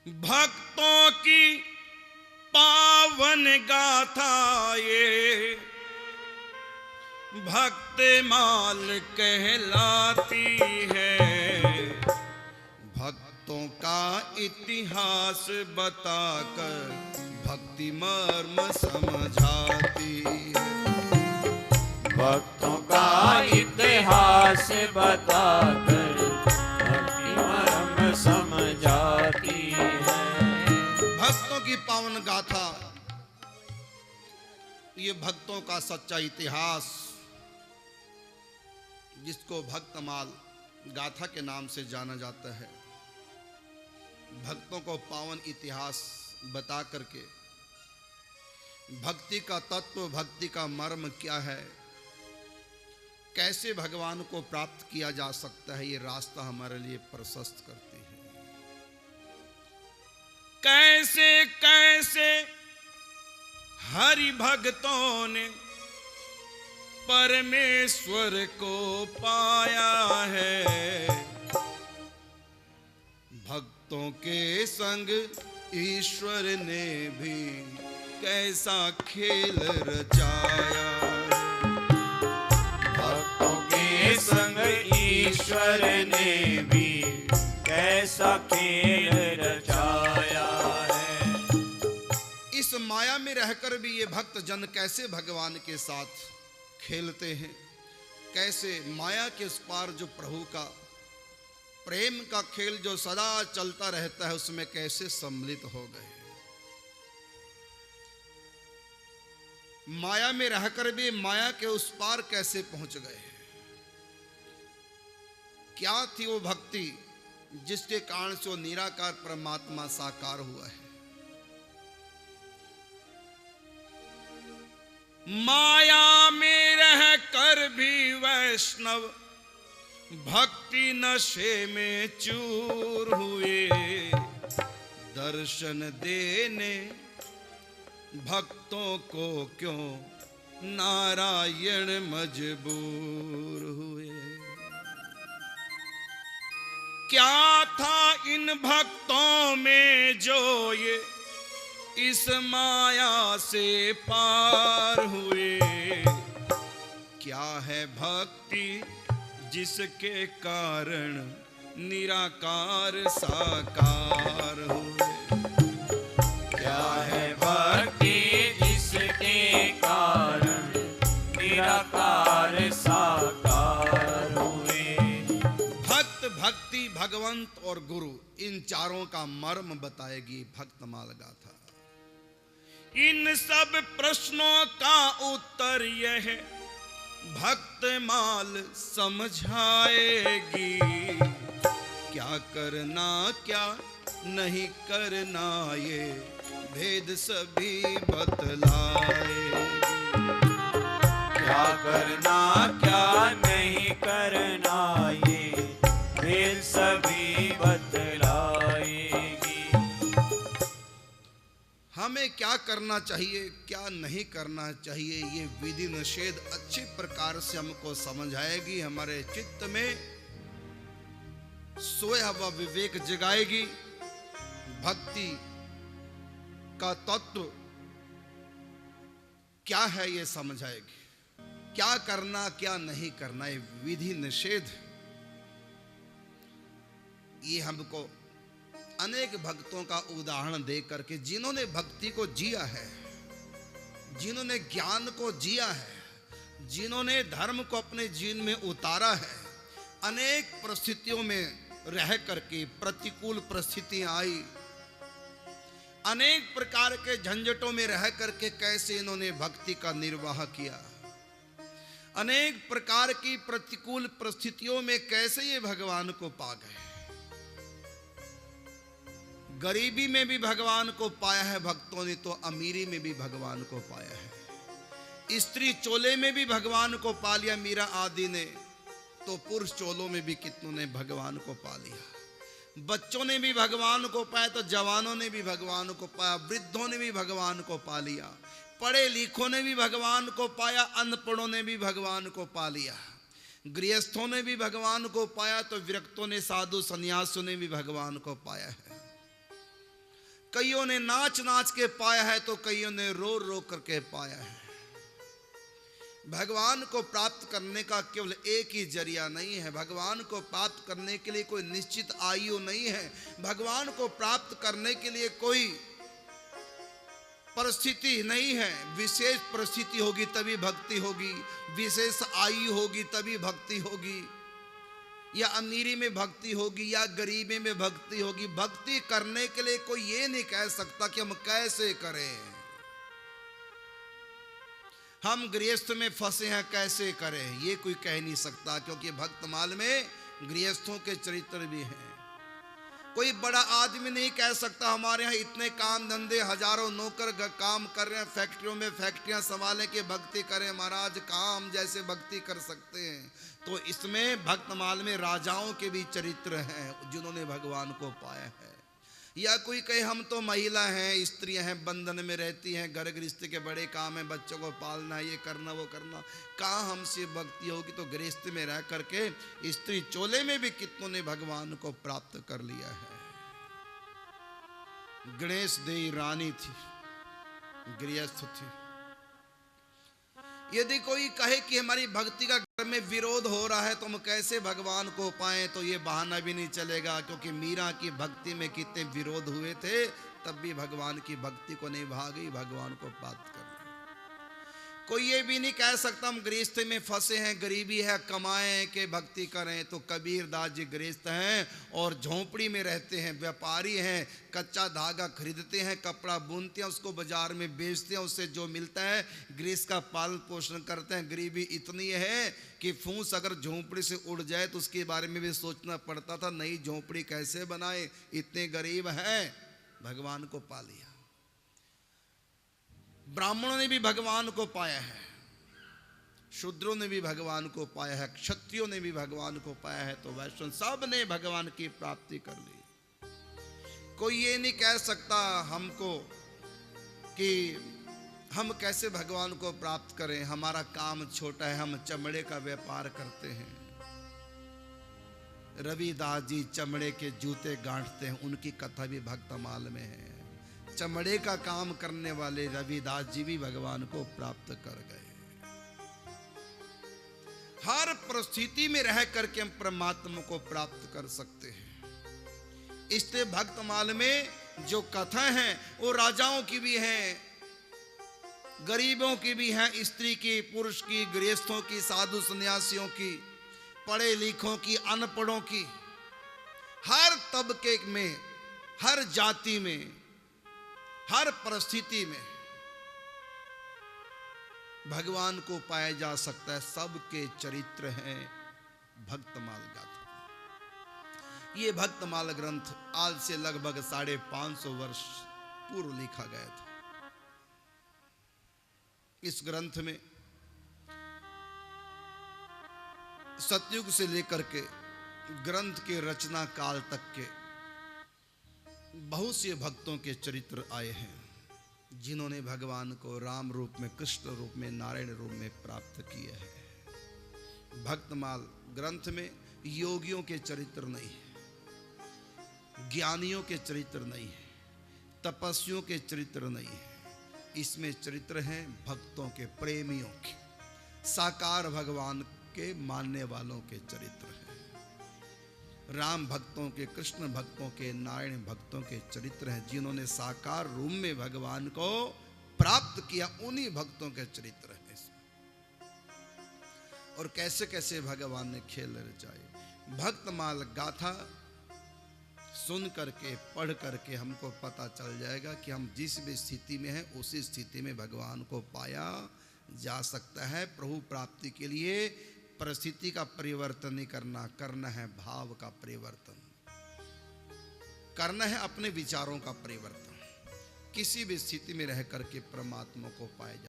भक्तों की पावन गाथा ये भक्त माल कहलाती है। भक्तों का इतिहास बताकर भक्ति मर्म समझाती है। भक्तों का इतिहास बताकर भक्ति मर्म समझाती है। भक्तों की पावन गाथा, ये भक्तों का सच्चा इतिहास, जिसको भक्तमाल गाथा के नाम से जाना जाता है। भक्तों को पावन इतिहास बता करके भक्ति का तत्व, भक्ति का मर्म क्या है, कैसे भगवान को प्राप्त किया जा सकता है, ये रास्ता हमारे लिए प्रशस्त करती है। कैसे कैसे हरि भक्तों ने परमेश्वर को पाया है। भक्तों के संग ईश्वर ने भी कैसा खेल रचाया। भक्तों के संग ईश्वर ने भी कैसा खेल रचाया है। इस माया में रहकर भी ये भक्त जन कैसे भगवान के साथ खेलते हैं, कैसे माया के उस पार जो प्रभु का प्रेम का खेल जो सदा चलता रहता है, उसमें कैसे सम्मिलित हो गए। माया में रहकर भी माया के उस पार कैसे पहुंच गए। क्या थी वो भक्ति जिसके कारण से वो निराकार परमात्मा साकार हुआ है। माया में रहकर भी वैष्णव भक्ति नशे में चूर हुए। दर्शन देने भक्तों को क्यों नारायण मजबूर हुए। क्या था इन भक्तों में जो ये इस माया से पार हुए। क्या है भक्ति जिसके कारण निराकार साकार हुए। क्या है भक्ति जिसके कारण निराकार साकार हुए। भक्त, भक्ति, भगवंत और गुरु, इन चारों का मर्म बताएगी भक्तमाल गाथा। इन सब प्रश्नों का उत्तर यह है भक्तमाल समझाएगी। क्या करना क्या नहीं करना ये भेद सभी बतलाएगी। क्या करना क्या नहीं करना ये भेद सभी बतलाएगी। हमें क्या करना चाहिए क्या नहीं करना चाहिए, ये विधि निषेध अच्छे प्रकार से हमको समझ आएगी। हमारे चित्त में सोया हुआ विवेक जगाएगी। भक्ति का तत्व क्या है ये समझ आएगी। क्या करना क्या नहीं करना, ये विधि निषेध, ये हमको अनेक भक्तों का उदाहरण दे करके, जिन्होंने भक्ति को जिया है, जिन्होंने ज्ञान को जिया है, जिन्होंने धर्म को अपने जीवन में उतारा है, अनेक परिस्थितियों में रह करके, प्रतिकूल परिस्थितियां आई, अनेक प्रकार के झंझटों में रह करके कैसे इन्होंने भक्ति का निर्वाह किया। अनेक प्रकार की प्रतिकूल परिस्थितियों में कैसे ये भगवान को पा गए। गरीबी में भी भगवान को पाया है भक्तों ने, तो अमीरी में भी भगवान को पाया है। स्त्री चोले में भी भगवान को पा लिया मीरा आदि ने, तो पुरुष चोलों में भी कितनों ने भगवान को पा लिया। बच्चों ने भी भगवान को पाया तो जवानों ने भी भगवान को पाया, वृद्धों ने भी भगवान को पा लिया, पढ़े लिखों ने भी भगवान को पाया, अनपढ़ों ने भी भगवान को पा लिया, गृहस्थों ने भी भगवान को पाया, तो विरक्तों ने, साधु सन्यासियों ने भी भगवान को पाया है। कईयों ने नाच नाच के पाया है तो कईयों ने रो रो करके पाया है। भगवान को प्राप्त करने का केवल एक ही जरिया नहीं है। भगवान को प्राप्त करने के लिए कोई निश्चित आयु नहीं है। भगवान को प्राप्त करने के लिए कोई परिस्थिति नहीं है। विशेष परिस्थिति होगी तभी भक्ति होगी, विशेष आयु होगी तभी भक्ति होगी, या अमीरी में भक्ति होगी या गरीबी में भक्ति होगी। भक्ति करने के लिए कोई ये नहीं कह सकता कि हम कैसे करें, हम गृहस्थ में फंसे हैं कैसे करें, ये कोई कह नहीं सकता, क्योंकि भक्तमाल में गृहस्थों के चरित्र भी हैं। कोई बड़ा आदमी नहीं कह सकता हमारे यहाँ इतने काम धंधे, हजारों नौकर काम कर रहे हैं, फैक्ट्रियों में फैक्ट्रियां संभालें कि भक्ति करें। महाराज काम जैसे भक्ति कर सकते हैं। तो इसमें भक्तमाल में राजाओं के भी चरित्र हैं जिन्होंने भगवान को पाया है। या कोई कहे हम तो महिला हैं, स्त्रियां हैं, बंधन में रहती हैं, घर गृहस्थी के बड़े काम हैं, बच्चों को पालना, ये करना वो करना, कहाँ हमसे भक्ति होगी। तो गृहस्थी में रह करके स्त्री चोले में भी कितनों ने भगवान को प्राप्त कर लिया है। गणेश देवी रानी थी, गृहस्थ थी। यदि कोई कहे कि हमारी भक्ति का घर में विरोध हो रहा है तो हम कैसे भगवान को पाएं, तो ये बहाना भी नहीं चलेगा, क्योंकि मीरा की भक्ति में कितने विरोध हुए थे, तब भी भगवान की भक्ति को नहीं भागी, भगवान को प्राप्त कर। कोई ये भी नहीं कह सकता हम गृहस्थ में फंसे हैं, गरीबी है, कमाएं के भक्ति करें। तो कबीर दास जी गृहस्थ हैं और झोंपड़ी में रहते हैं, व्यापारी हैं, कच्चा धागा खरीदते हैं, कपड़ा बुनते हैं, उसको बाजार में बेचते हैं, उससे जो मिलता है गृहस्थ का पालन पोषण करते हैं। गरीबी इतनी है कि फूस अगर झोंपड़ी से उड़ जाए तो उसके बारे में भी सोचना पड़ता था, नई झोंपड़ी कैसे बनाए, इतने गरीब हैं। भगवान को पा लिया। ब्राह्मणों ने भी भगवान को पाया है, शूद्रों ने भी भगवान को पाया है, क्षत्रियों ने भी भगवान को पाया है, तो वैष्णव सब ने भगवान की प्राप्ति कर ली। कोई ये नहीं कह सकता हमको कि हम कैसे भगवान को प्राप्त करें, हमारा काम छोटा है, हम चमड़े का व्यापार करते हैं। रविदास जी चमड़े के जूते गांठते हैं, उनकी कथा भी भक्तमाल में है। चमड़े का काम करने वाले रविदास जी भी भगवान को प्राप्त कर गए। हर परिस्थिति में रह करके हम परमात्मा को प्राप्त कर सकते हैं। इसलिए भक्तमाल में जो कथा हैं वो राजाओं की भी हैं, गरीबों की भी हैं, स्त्री की, पुरुष की, गृहस्थों की, साधु सन्यासियों की, पढ़े लिखों की, अनपढ़ों की, हर तबके में, हर जाति में, हर परिस्थिति में भगवान को पाया जा सकता है। सबके चरित्र हैं भक्तमाल गाथा। ये भक्तमाल ग्रंथ आज से लगभग 550 वर्ष पूर्व लिखा गया था। इस ग्रंथ में सतयुग से लेकर के ग्रंथ के रचना काल तक के बहुत से भक्तों के चरित्र आए हैं जिन्होंने भगवान को राम रूप में, कृष्ण रूप में, नारायण रूप में प्राप्त किया है। भक्तमाल ग्रंथ में योगियों के चरित्र नहीं है, ज्ञानियों के चरित्र नहीं है, तपस्वियों के चरित्र नहीं है। इसमें चरित्र हैं भक्तों के, प्रेमियों के, साकार भगवान के मानने वालों के चरित्र हैं। राम भक्तों के, कृष्ण भक्तों के, नारायण भक्तों के चरित्र हैं जिन्होंने साकार रूप में भगवान को प्राप्त किया। उन्हीं भक्तों के चरित्र हैं इसमें। और कैसे कैसे भगवान ने खेल रचाए। भक्तमाल गाथा सुन करके, पढ़ करके हमको पता चल जाएगा कि हम जिस भी स्थिति में हैं उसी स्थिति में भगवान को पाया जा सकता है। प्रभु प्राप्ति के लिए परिस्थिति का परिवर्तन नहीं करना है भाव का परिवर्तन करना है, अपने विचारों का परिवर्तन। किसी भी स्थिति में रह करके परमात्मा को पाया जा